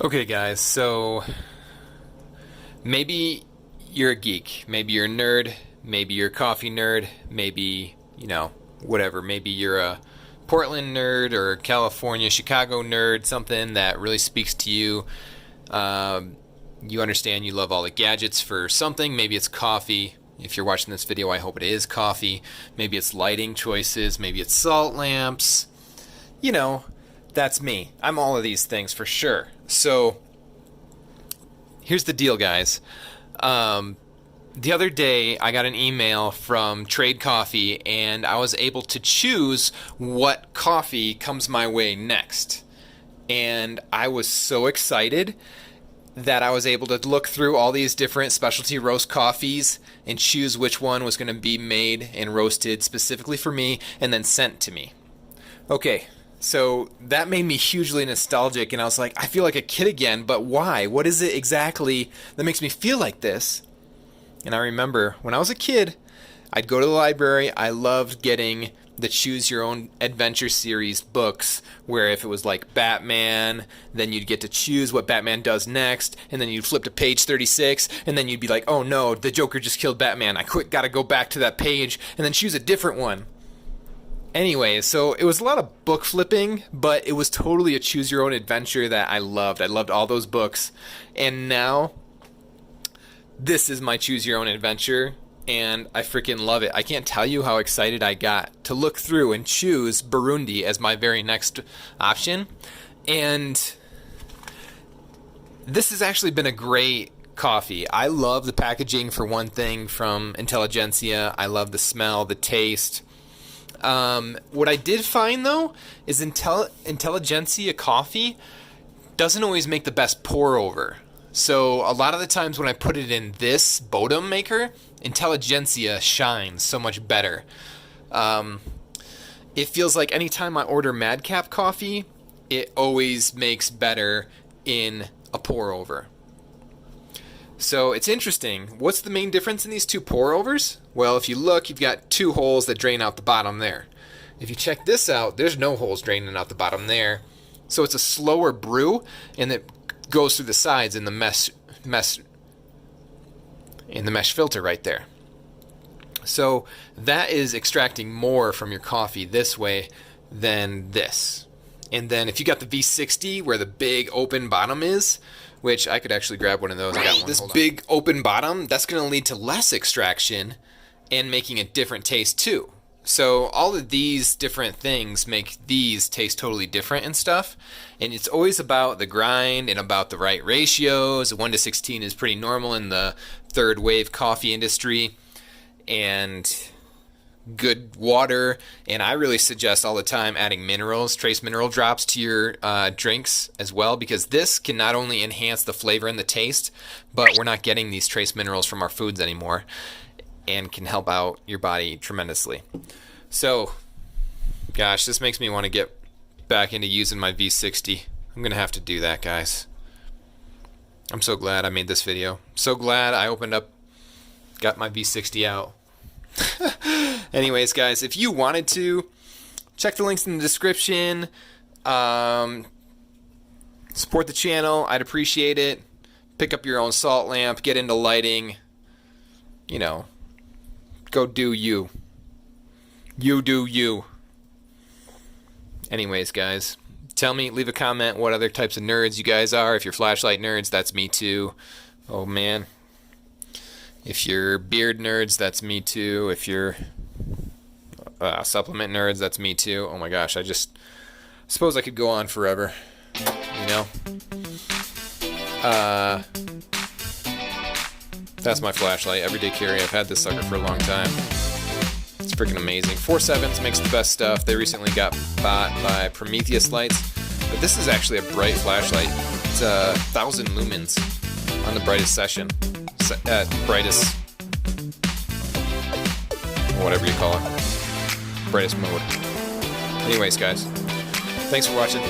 Okay, guys, so maybe you're a geek, maybe you're a nerd, maybe you're a coffee nerd, maybe, whatever. Maybe you're a Portland nerd or a California, Chicago nerd, something that really speaks to you. You understand you love all the gadgets for something. Maybe it's coffee. If you're watching this video, I hope it is coffee. Maybe it's lighting choices. Maybe it's salt lamps. That's me. I'm all of these things for sure. So, here's the deal, guys. The other day, I got an email from Trade Coffee, and I was able to choose what coffee comes my way next. And I was so excited that I was able to look through all these different specialty roast coffees and choose which one was going to be made and roasted specifically for me and then sent to me. Okay, so that made me hugely nostalgic, and I was like, I feel like a kid again, but why? What is it exactly that makes me feel like this? And I remember when I was a kid, I'd go to the library. I loved getting the Choose Your Own Adventure series books, where if it was like Batman, then you'd get to choose what Batman does next, and then you'd flip to page 36, and then you'd be like, oh no, the Joker just killed Batman. I gotta go back to that page, and then choose a different one. Anyway, so it was a lot of book flipping, but it was totally a choose your own adventure that I loved. I loved all those books. And now, this is my choose your own adventure, and I freaking love it. I can't tell you how excited I got to look through and choose Burundi as my very next option. And this has actually been a great coffee. I love the packaging, for one thing, from Intelligentsia. I love the smell, the taste. What I did find, though, is Intelligentsia coffee doesn't always make the best pour over. So a lot of the times when I put it in this Bodum maker, Intelligentsia shines so much better. It feels like anytime I order madcap coffee, it always makes better in a pour over. So it's interesting. What's the main difference in these two pour overs? Well, if you look, you've got two holes that drain out the bottom there. If you check this out, there's no holes draining out the bottom there. So it's a slower brew, and it goes through the sides in the mesh filter right there. So that is extracting more from your coffee this way than this. And then if you got the V60 where the big open bottom is, which I could actually grab one of those. I got one. This big open bottom, that's going to lead to less extraction and making a different taste too. So all of these different things make these taste totally different and stuff. And it's always about the grind and about the right ratios. 1:16 is pretty normal in the third wave coffee industry. And good water, and I really suggest all the time adding minerals, trace mineral drops to your drinks as well, because this can not only enhance the flavor and the taste, but we're not getting these trace minerals from our foods anymore, and can help out your body tremendously. So, gosh, this makes me want to get back into using my V60. I'm gonna have to do that, guys. I'm so glad I made this video. So glad I got my V60 out. Anyways, guys, if you wanted to, check the links in the description. Support the channel. I'd appreciate it. Pick up your own salt lamp. Get into lighting. Go do you. You do you. Anyways, guys, tell me, leave a comment what other types of nerds you guys are. If you're flashlight nerds, that's me too. Oh, man. If you're beard nerds, that's me too. If you're supplement nerds, that's me too. Oh my gosh, I suppose I could go on forever. That's my flashlight, everyday carry. I've had this sucker for a long time. It's freaking amazing. 4.7s makes the best stuff. They recently got bought by Prometheus lights, but this is actually a bright flashlight. It's 1,000 lumens on the brightest session. Brightest, whatever you call it, brightest mode. Anyways, guys, thanks for watching.